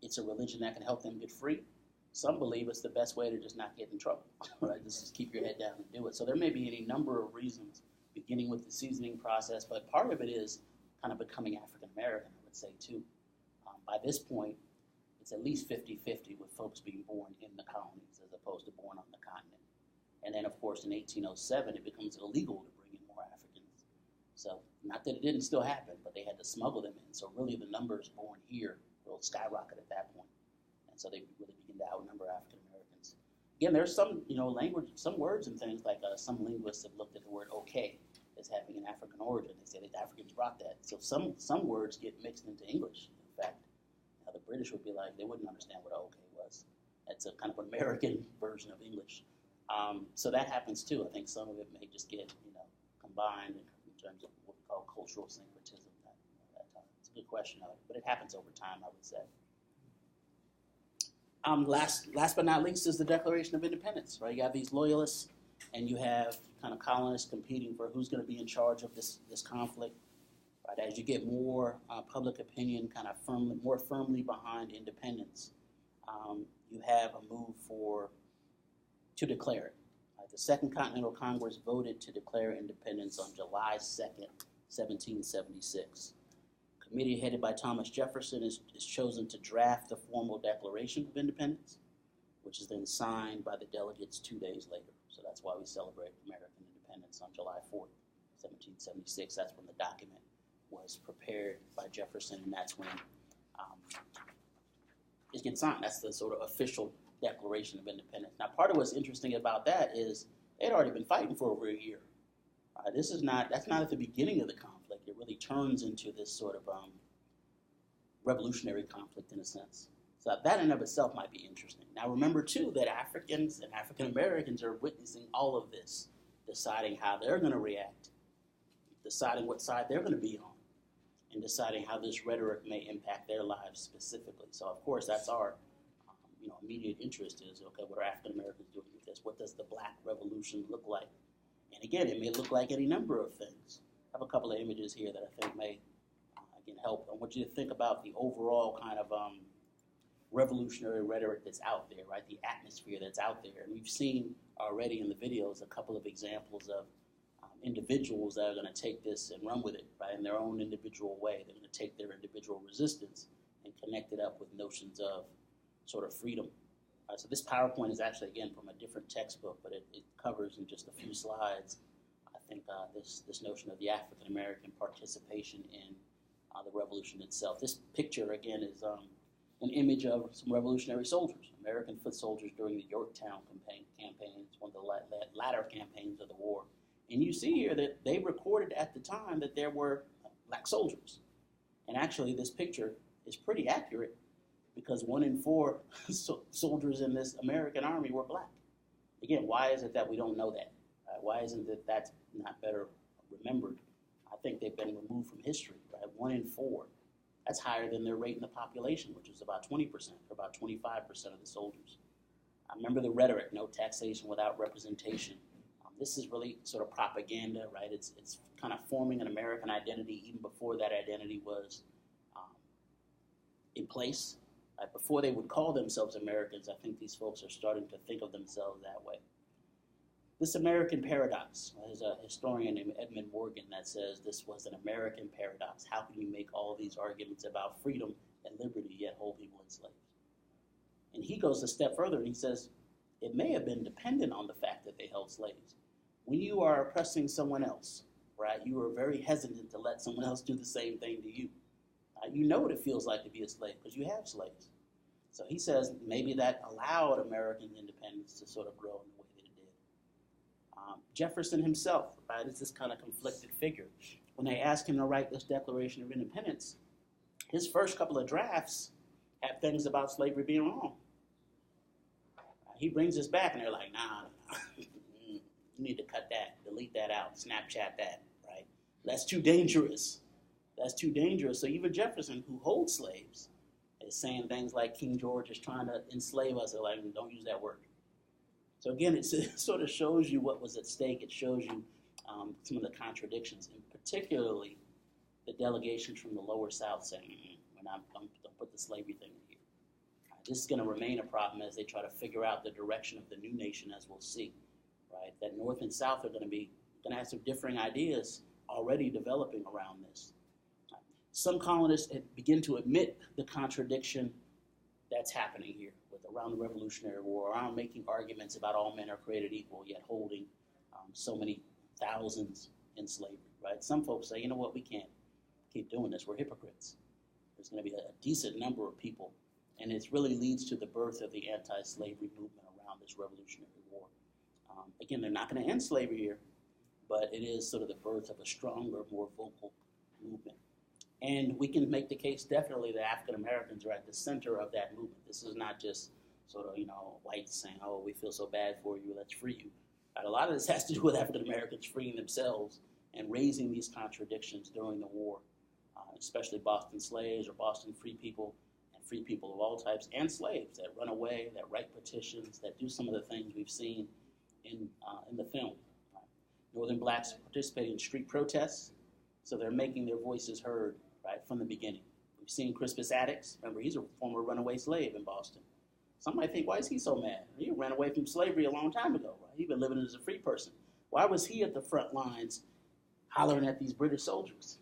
it's a religion that can help them get free. Some believe it's the best way to just not get in trouble, right? Just keep your head down and do it. So there may be any number of reasons, beginning with the seasoning process, but part of it is kind of becoming African American, I would say, too. By this point, it's at least 50-50 with folks being born in the colonies as opposed to born on the continent. And then, of course, in 1807, it becomes illegal to bring in more Africans. So, not that it didn't still happen, but they had to smuggle them in. So, really, the numbers born here will skyrocket at that point. And so, they really begin to outnumber African Americans. Again, there's some, language, some words and things like some linguists have looked at the word okay as having an African origin. They say that the Africans brought that. So, some words get mixed into English, in fact. Now, the British would be like, they wouldn't understand what okay was. That's a kind of American version of English. So that happens too. I think some of it may just get, combined in terms of what we call cultural syncretism. That time. It's a good question, but it happens over time, I would say. Last but not least is the Declaration of Independence, right? You have these loyalists, and you have kind of colonists competing for who's going to be in charge of this conflict. Right? As you get more public opinion kind of more firmly behind independence, you have a move to declare it. The Second Continental Congress voted to declare independence on July 2nd, 1776. A committee headed by Thomas Jefferson is chosen to draft the formal Declaration of Independence, which is then signed by the delegates 2 days later. So that's why we celebrate American independence on July 4th, 1776. That's when the document was prepared by Jefferson, and that's when it gets signed. That's the sort of official Declaration of Independence. Now, part of what's interesting about that is they'd already been fighting for over a year. That's not at the beginning of the conflict. It really turns into this sort of revolutionary conflict in a sense. So that in and of itself might be interesting. Now, remember too that Africans and African Americans are witnessing all of this, deciding how they're going to react, deciding what side they're going to be on, and deciding how this rhetoric may impact their lives specifically. So, of course, that's our immediate interest is, okay, what are African Americans doing with this? What does the Black Revolution look like? And again, it may look like any number of things. I have a couple of images here that I think may, again, help. I want you to think about the overall kind of revolutionary rhetoric that's out there, right? The atmosphere that's out there. And we've seen already in the videos a couple of examples of individuals that are going to take this and run with it, right, in their own individual way. They're going to take their individual resistance and connect it up with notions of sort of freedom. So this PowerPoint is actually, again, from a different textbook, but it covers in just a few slides, I think, this notion of the African American participation in the revolution itself. This picture, again, is an image of some revolutionary soldiers, American foot soldiers during the Yorktown campaigns, one of the latter campaigns of the war. And you see here that they recorded at the time that there were Black soldiers. And actually, this picture is pretty accurate, because 1 in 4 soldiers in this American army were Black. Again, why is it that we don't know that? Why isn't it that's not better remembered? I think they've been removed from history, right? 1 in 4. That's higher than their rate in the population, which is about 20%, or about 25% of the soldiers. I remember the rhetoric, no taxation without representation. This is really sort of propaganda, right? It's kind of forming an American identity even before that identity was in place. Before they would call themselves Americans, I think these folks are starting to think of themselves that way. This American paradox, there's a historian named Edmund Morgan that says this was an American paradox. How can you make all these arguments about freedom and liberty yet hold people enslaved? And he goes a step further and he says, it may have been dependent on the fact that they held slaves. When you are oppressing someone else, right, you are very hesitant to let someone else do the same thing to you. You know what it feels like to be a slave because you have slaves. So he says maybe that allowed American independence to sort of grow in the way that it did. Jefferson himself, right, is this kind of conflicted figure. When they asked him to write this Declaration of Independence, his first couple of drafts had things about slavery being wrong. He brings us back and they're like, nah, you need to cut that, delete that out, Snapchat that, right? That's too dangerous. That's too dangerous. So even Jefferson, who holds slaves, is saying things like King George is trying to enslave us. They're like, don't use that word. So again, it sort of shows you what was at stake. It shows you some of the contradictions, and particularly the delegations from the Lower South saying, don't put the slavery thing in here. This is going to remain a problem as they try to figure out the direction of the new nation, as we'll see. Right? That North and South are going to have some differing ideas already developing around this. Some colonists begin to admit the contradiction that's happening here with around the Revolutionary War, around making arguments about all men are created equal, yet holding so many thousands in slavery, right? Some folks say, you know what, we can't keep doing this. We're hypocrites. There's going to be a decent number of people, and it really leads to the birth of the anti-slavery movement around this Revolutionary War. Again, they're not going to end slavery here, but it is sort of the birth of a stronger, more vocal movement. And we can make the case definitely that African Americans are at the center of that movement. This is not just sort of, whites saying, oh, we feel so bad for you, let's free you. A lot of this has to do with African Americans freeing themselves and raising these contradictions during the war, especially Boston slaves or Boston free people and free people of all types, and slaves that run away, that write petitions, that do some of the things we've seen in the film. Northern blacks participating in street protests, so they're making their voices heard right from the beginning. We've seen Crispus Attucks. Remember, he's a former runaway slave in Boston. Some might think, why is he so mad? He ran away from slavery a long time ago. Right? He'd been living as a free person. Why was he at the front lines hollering at these British soldiers?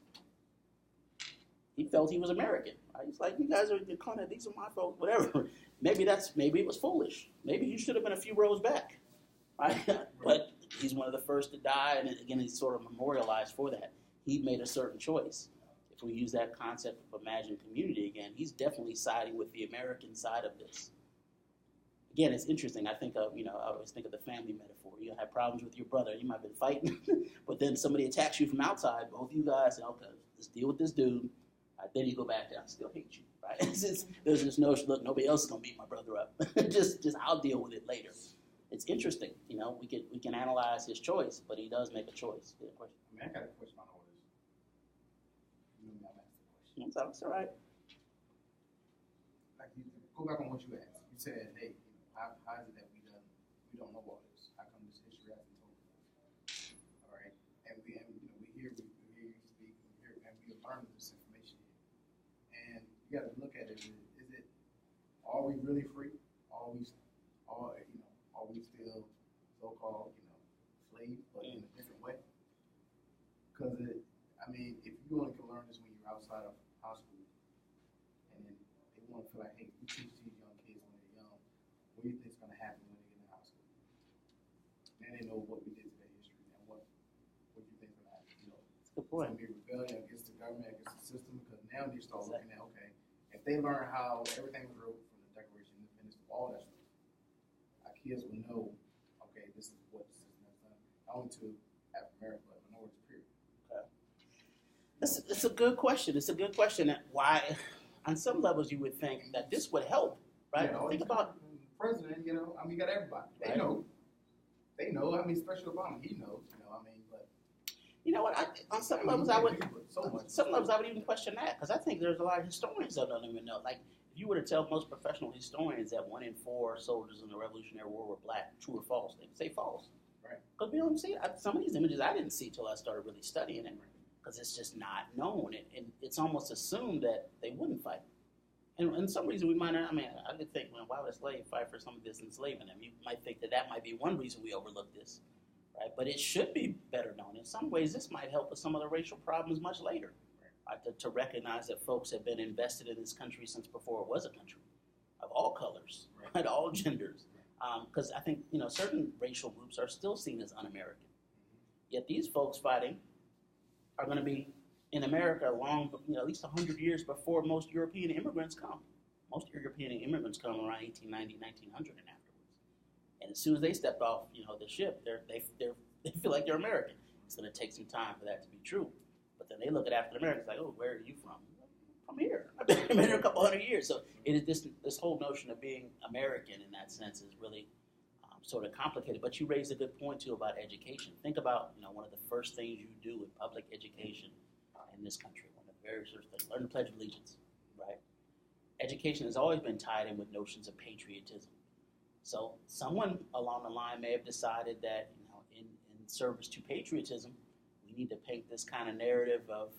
He felt he was American. Right? He's like, you guys are kind of, these are my folks, whatever. Maybe it was foolish. Maybe you should have been a few rows back. Right? But he's one of the first to die, and again, he's sort of memorialized for that. He made a certain choice. If we use that concept of imagined community again, he's definitely siding with the American side of this. Again, it's interesting. I think of, I always think of the family metaphor. You have problems with your brother. You might have been fighting, but then somebody attacks you from outside. Both of you guys say, okay, let's deal with this dude. Then you go back down. I still hate you, right? There's this notion, look, nobody else is going to beat my brother up. just I'll deal with it later. It's interesting. We can analyze his choice, but he does make a choice. Good question. I got a question on all this. I'm asking the question. That's all right. Like, you go back on what you asked. You said, hey, how is it that we don't know all this? How come this history hasn't told us? All right, and we hear you speak, and we are learning this information here. And you got to look at it. Is it? Are we really free? Are we still so-called slaves, but in a different way? Because if you only can learn this when you're outside of high school, and then they want to feel like, hey, we teach these young kids when they're young, what do you think is going to happen when they get in high school? Then they know what we did to their history and what do you think is going to happen? That's a good point. It's going to be rebellion against the government, against the system, because now they start looking at, okay, if they learn how everything was wrote from the Declaration of Independence, all that stuff, our kids will know, okay, this is what the system has done, not only to African American, but minorities, period. It's a good question. It's a good question. Why, on some levels, you would think that this would help, right? Think about the president. You got everybody. They right. know. They know. Especially Obama, he knows. But you know what? On some levels, I would. Some levels, I would even question that, because I think there's a lot of historians that don't even know. Like, if you were to tell most professional historians that 1 in 4 soldiers in the Revolutionary War were black, true or false, they would say false. Right. Because we don't see some of these images I didn't see till I started really studying it. Because it's just not known, and it's almost assumed that they wouldn't fight. And in some reason we might not, I could think, why would a slave fight for some of this enslaving them? You might think that might be one reason we overlook this, right? But it should be better known. In some ways, this might help with some of the racial problems much later, right? To recognize that folks have been invested in this country since before it was a country, of all colors, right? All genders. Because I think, certain racial groups are still seen as un-American. Yet these folks fighting are going to be in America at least 100 years before most European immigrants come. Most European immigrants come around 1890, 1900 and afterwards. And as soon as they stepped off, the ship, they feel like they're American. It's going to take some time for that to be true. But then they look at African Americans like, oh, where are you from? From here. I've been here a couple hundred years. So it is this whole notion of being American in that sense is really sort of complicated. But you raised a good point too about education. Think about one of the first things you do with public education in this country. One of the very first things, learn the Pledge of Allegiance, right? Education has always been tied in with notions of patriotism. So someone along the line may have decided that in service to patriotism, we need to paint this kind of narrative of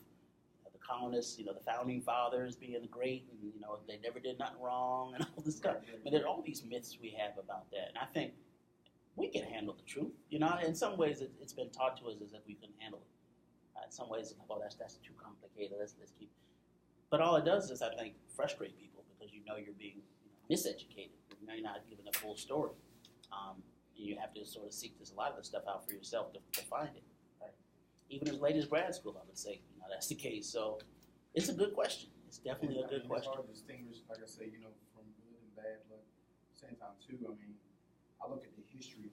the colonists, the founding fathers being great, and they never did nothing wrong, and all this stuff. There are all these myths we have about that, and I think we can handle the truth. In some ways, it's been taught to us as if we couldn't handle it. In some ways, that's too complicated. Let's keep. But all it does is, I think, frustrate people because you're being miseducated. You're not given the full story. You have to sort of seek a lot of the stuff out for yourself to find it. Right? Even as late as grad school, I would say, that's the case. So it's a good question. It's definitely a good question. It's hard to distinguish, like I say, from good and bad, but at the same time, too, I look at the history,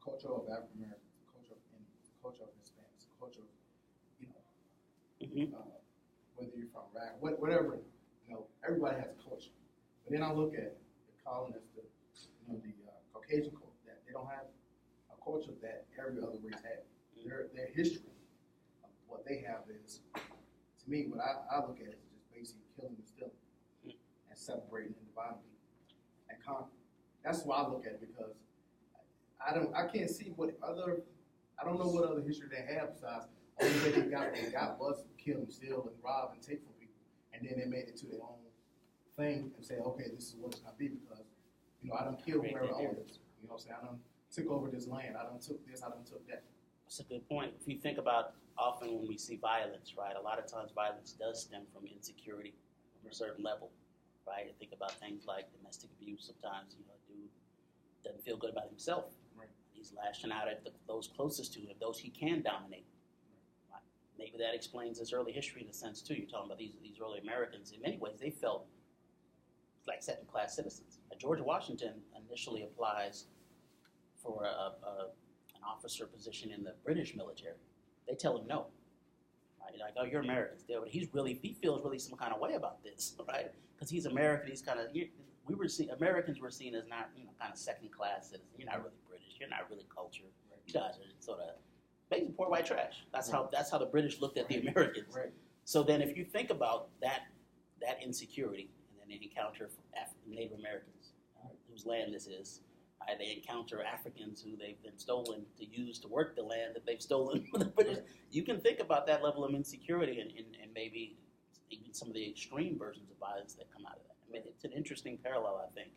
culture of African Americans, the culture of Indians, the culture of Hispanics, the culture of, whether you're from Iraq, whatever, everybody has a culture. But then I look at the colonists, the Caucasian culture, that they don't have a culture that every other race has. Their history of what they have is, to me, what I look at is just basically killing and stealing and separating and dividing people and conquering. That's why I look at it, because I can't see I don't know what other history they have besides only way they got was kill and steal and rob and take from people, and then they made it to their own thing and say, okay, this is what it's gonna be because I done killed whoever owned this. You know what I'm saying? I done took over this land. I done took this. I done took that. That's a good point. If you think about often when we see violence, right? A lot of times violence does stem from insecurity from a certain level, right? Think about things like domestic abuse. Sometimes a dude doesn't feel good about himself. Right. He's lashing out at those closest to him, those he can dominate. Right. Maybe that explains his early history in a sense too. You're talking about these early Americans. In many ways, they felt like second-class citizens. George Washington initially applies for an officer position in the British military. They tell him no. Right? Like, oh, you're Americans. But he feels really some kind of way about this, right? Because he's American. He's kind of Americans were seen as not kind of second-class citizens. You're not really British. You're not really cultured. You guys are sort of basically poor white trash. That's how the British looked at the Americans. Right. So then, if you think about that insecurity, and then they encounter Native Americans, whose land this is. They encounter Africans who they've been stolen to use to work the land that they've stolen from the British. You can think about that level of insecurity and maybe even some of the extreme versions of violence that come out of that. It's an interesting parallel, I think.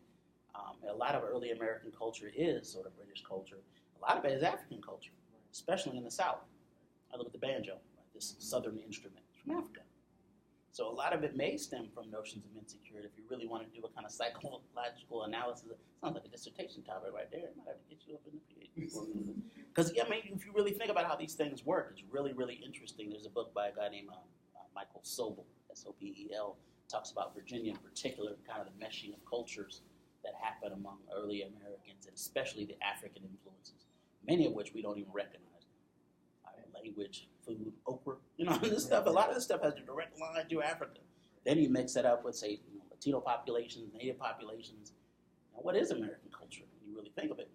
A lot of early American culture is sort of British culture. A lot of it is African culture, especially in the South. I look at the banjo, right? This southern instrument from Africa. So a lot of it may stem from notions of insecurity. If you really want to do a kind of psychological analysis, it sounds like a dissertation topic right there. It might have to get you up in the PhD. Because, if you really think about how these things work, it's really, really interesting. There's a book by a guy named Michael Sobel, S-O-B-E-L, talks about Virginia in particular, kind of the meshing of cultures that happen among early Americans, and especially the African influences, many of which we don't even recognize. Language, food, okra, this stuff. A lot of this stuff has a direct line to Africa. Then you mix it up with, say, Latino populations, Native populations. What is American culture when you really think of it?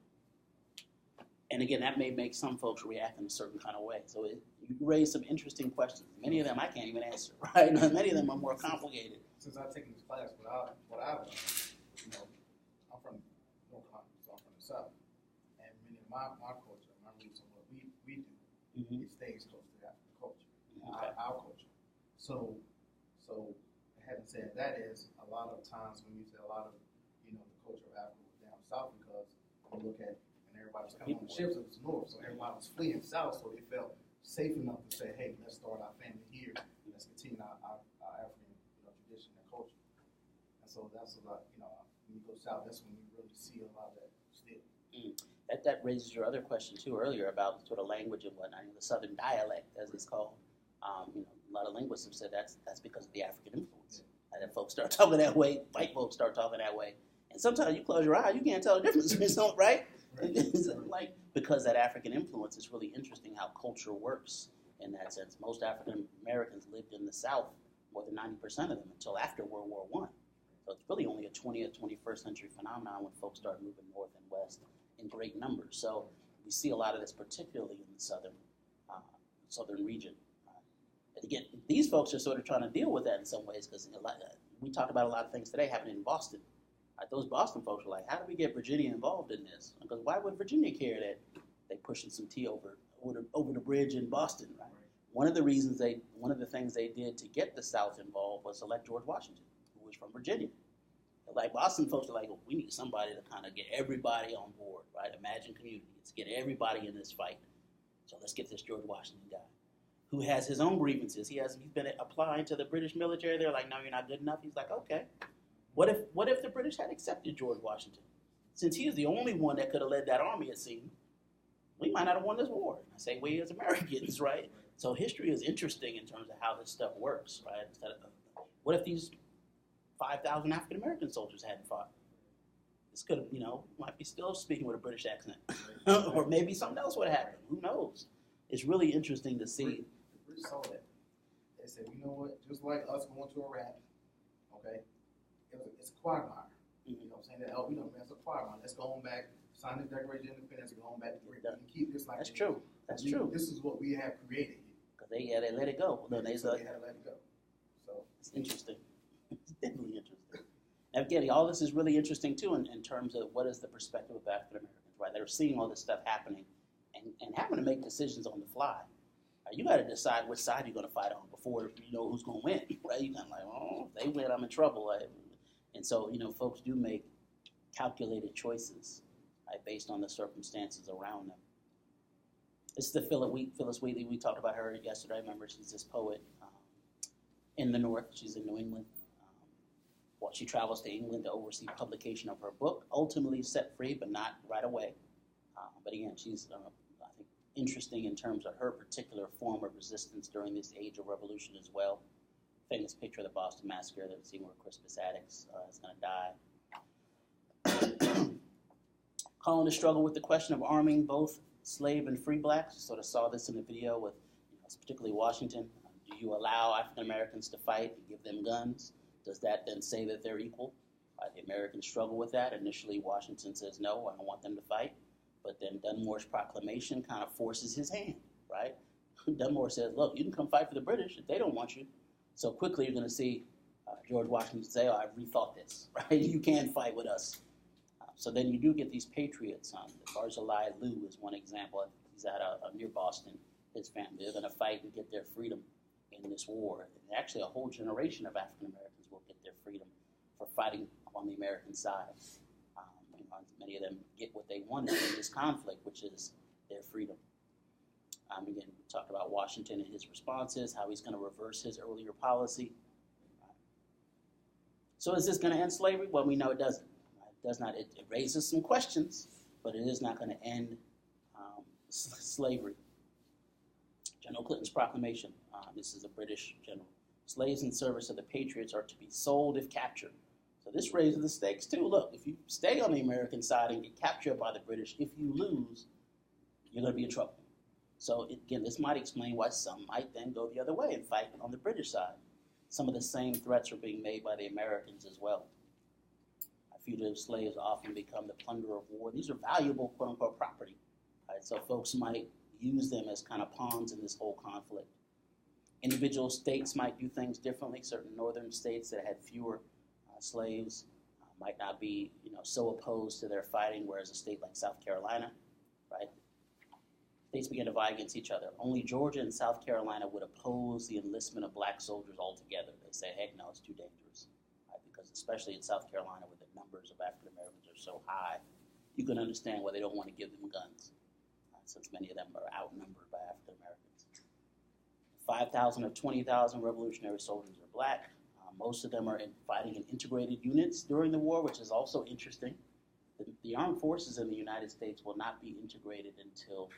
And again, that may make some folks react in a certain kind of way. So you raise some interesting questions. Many of them I can't even answer, right? Many of them are more complicated. Since I've taken this class, what I've learned, I'm from North Carolina, so I'm from the South, and many of my culture, my roots, and what we do. It stays close to African culture, our culture. So having said that, is a lot of times when you say a lot of the culture of Africa was down south, because you look at and everybody was coming on the ships up to the north, so everybody was fleeing south, so they felt safe enough to say, hey, let's start our family here, let's continue our African tradition and culture. And so that's a lot. When you go south, that's when you really see a lot of that still. That raises your other question too earlier about sort of language and whatnot, the Southern dialect, as it's called. A lot of linguists have said that's because of the African influence. That folks start talking that way, white folks start talking that way, and sometimes you close your eye, you can't tell the difference between something, right? Like, because that African influence, is really interesting how culture works in that sense. Most African Americans lived in the South, more than 90% of them, until after World War I. So it's really only a 20th, 21st century phenomenon when folks start moving north and west in great numbers. So we see a lot of this, particularly in the southern region. And again, these folks are sort of trying to deal with that in some ways, because we talked about a lot of things today happening in Boston. Those Boston folks were like, how do we get Virginia involved in this? Because why would Virginia care that they pushing some tea over the bridge in Boston, right? One of the things they did to get the South involved was elect George Washington, who was from Virginia. Like, Boston folks are like, well, we need somebody to kind of get everybody on board, right? Imagine community. Let's get everybody in this fight. So let's get this George Washington guy, who has his own grievances. He's been applying to the British military. They're like, no, you're not good enough. He's like, okay, What if the British had accepted George Washington? Since he is the only one that could have led that army, it seemed, we might not have won this war. I say we as Americans, right? So history is interesting in terms of how this stuff works, right? What if these 5,000 African American soldiers hadn't fought? This could have, might be still speaking with a British accent, or maybe something else would have happened. Who knows? It's really interesting to see. The British saw that. They said, you know what? Just like us going to Iraq, okay? It's a quagmire. You know what I'm saying? That's a quagmire. Let's go on back, sign the Declaration of Independence, and go on back to Britain and keep this like That's true. That's true. This is what we have created. Because they let it go. They had to let it go. So it's interesting. It's definitely interesting. And again, all this is really interesting too in terms of what is the perspective of African Americans, right? They're seeing all this stuff happening and having to make decisions on the fly. You got to decide which side you're going to fight on before you know who's going to win, right? You're kind of like, oh, if they win, I'm in trouble. Right? And so, folks do make calculated choices, right, based on the circumstances around them. This is the Phyllis Wheatley. We talked about her yesterday. Remember, she's this poet in the North. She's in New England. She travels to England to oversee publication of her book, ultimately set free, but not right away. But again, she's, I think, interesting in terms of her particular form of resistance during this age of revolution as well. Famous picture of the Boston Massacre that we've seen where Crispus Attucks is going to die. Calling the struggle with the question of arming both slave and free blacks. You sort of saw this in the video with particularly Washington. Do you allow African Americans to fight and give them guns? Does that then say that they're equal? The Americans struggle with that. Initially, Washington says, no, I don't want them to fight. But then Dunmore's proclamation kind of forces his hand, right? Dunmore says, look, you can come fight for the British if they don't want you. So quickly you're going to see George Washington say, oh, I've rethought this, right? You can fight with us. So then you do get these patriots. Barzillai Lou is one example. He's near Boston. His family, they're going to fight and get their freedom in this war. And actually, a whole generation of African Americans will get their freedom for fighting on the American side. Many of them get what they wanted in this conflict, which is their freedom. Again, we talked about Washington and his responses, how he's going to reverse his earlier policy. So is this going to end slavery? Well, we know it doesn't. It does not. It raises some questions, but it is not going to end slavery. General Clinton's proclamation. This is a British general. Slaves in service of the Patriots are to be sold if captured. So this raises the stakes too. Look, if you stay on the American side and get captured by the British, if you lose, you're going to be in trouble. So again, this might explain why some might then go the other way and fight on the British side. Some of the same threats are being made by the Americans as well. Fugitive slaves often become the plunder of war. These are valuable, quote-unquote, property. Right? So folks might use them as kind of pawns in this whole conflict. Individual states might do things differently. Certain northern states that had fewer slaves might not be, so opposed to their fighting, whereas a state like South Carolina, right? States began to vie against each other. Only Georgia and South Carolina would oppose the enlistment of black soldiers altogether. They say, heck no, it's too dangerous. Right? Because especially in South Carolina, where the numbers of African Americans are so high, you can understand why they don't want to give them guns, since many of them are outnumbered by African Americans. 5,000 of 20,000 revolutionary soldiers are black. Most of them are fighting in integrated units during the war, which is also interesting. The armed forces in the United States will not be integrated until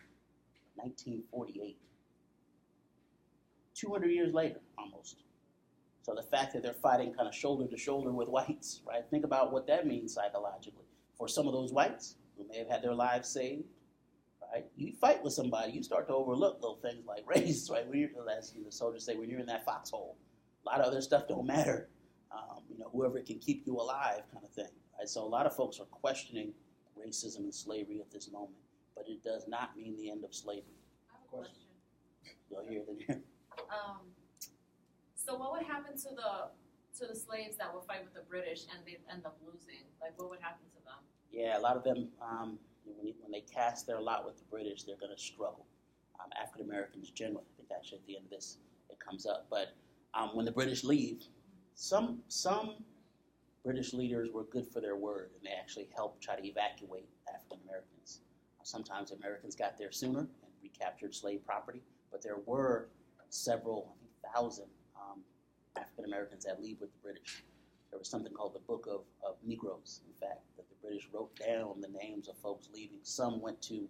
1948. 200 years later, almost. So the fact that they're fighting kind of shoulder to shoulder with whites, right? Think about what that means psychologically. For some of those whites who may have had their lives saved, right? You fight with somebody, you start to overlook little things like race, right? As the soldiers say, when you're in that foxhole, a lot of other stuff don't matter. Whoever can keep you alive kind of thing. Right? So a lot of folks are questioning racism and slavery at this moment, but it does not mean the end of slavery. I have a question. Go here, then here. So what would happen to the slaves that would fight with the British and they end up losing? Like, what would happen to them? Yeah, a lot of them, when they cast their lot with the British, they're going to struggle. African Americans generally, I think actually at the end of this it comes up, but when the British leave, some British leaders were good for their word, and they actually helped try to evacuate African Americans. Sometimes Americans got there sooner and recaptured slave property, but there were several, I think, thousand African Americans that leave with the British. there was something called the Book of Negroes, in fact, that the British wrote down the names of folks leaving. Some went to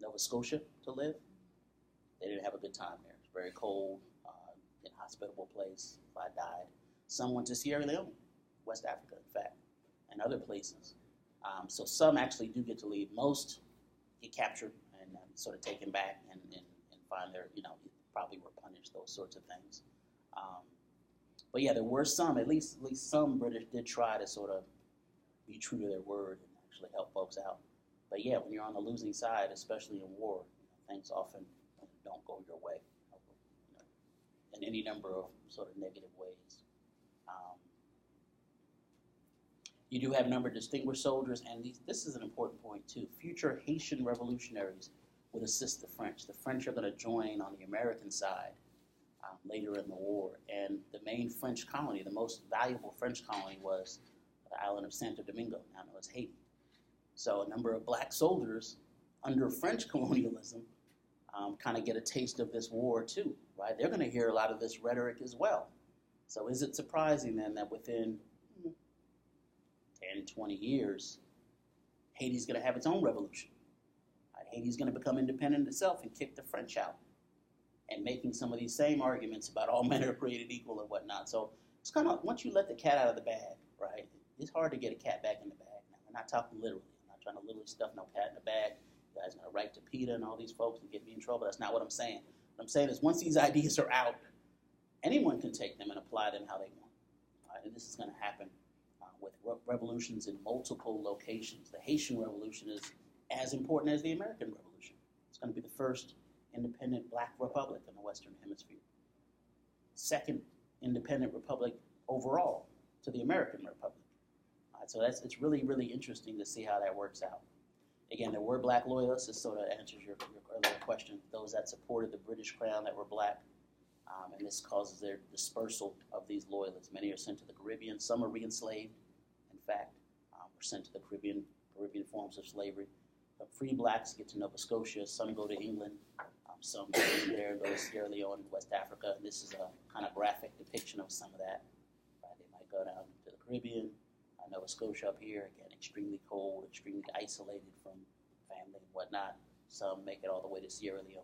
Nova Scotia to live. They didn't have a good time there. It was very cold, inhospitable place. I died. Some went to Sierra Leone, West Africa, in fact, and other places. So some actually do get to leave. Most get captured and sort of taken back and find their, probably were punished, those sorts of things. But yeah, there were some, at least some British did try to sort of be true to their word and actually help folks out. But yeah, when you're on the losing side, especially in war, things often don't go your way, in any number of sort of negative ways. You do have a number of distinguished soldiers, and this is an important point too. Future Haitian revolutionaries would assist the French. The French are going to join on the American side later in the war. And the main French colony, the most valuable French colony, was the island of Santo Domingo, now known as Haiti. So a number of black soldiers under French colonialism kind of get a taste of this war too, right? They're going to hear a lot of this rhetoric as well. So is it surprising then that within 10, 20 years, Haiti's going to have its own revolution? Right? Haiti's going to become independent itself and kick the French out, and making some of these same arguments about all men are created equal and whatnot. So it's kind of, once you let the cat out of the bag, right, it's hard to get a cat back in the bag. Now, we're not talking literally. I'm not trying to literally stuff no cat in the bag. You guys are going to write to PETA and all these folks and get me in trouble. That's not what I'm saying. What I'm saying is once these ideas are out, anyone can take them and apply them how they want. Right? And this is going to happen with revolutions in multiple locations. The Haitian Revolution is as important as the American Revolution. It's going to be the first independent black republic in the Western Hemisphere. Second independent republic overall to the American Republic. So it's really, really interesting to see how that works out. Again, there were black loyalists. This sort of answers your earlier question. Those that supported the British Crown that were black, and this causes their dispersal of these loyalists. Many are sent to the Caribbean. Some are re-enslaved, in fact, were sent to the Caribbean forms of slavery. The free blacks get to Nova Scotia. Some go to England. Some go there, go to Sierra Leone, West Africa. And this is a kind of graphic depiction of some of that. Right? They might go down to the Caribbean, Nova Scotia up here, again, extremely cold, extremely isolated from family and whatnot. Some make it all the way to Sierra Leone.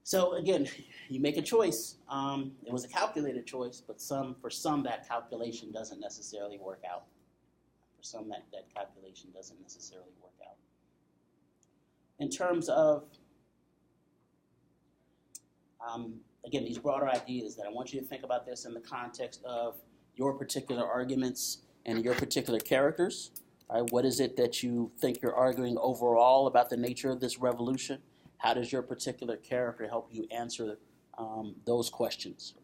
So again, you make a choice. It was a calculated choice, but for some that calculation doesn't necessarily work out. For some that calculation doesn't necessarily work out. In terms of, again, these broader ideas that I want you to think about this in the context of your particular arguments and your particular characters. Right? What is it that you think you're arguing overall about the nature of this revolution? How does your particular character help you answer those questions?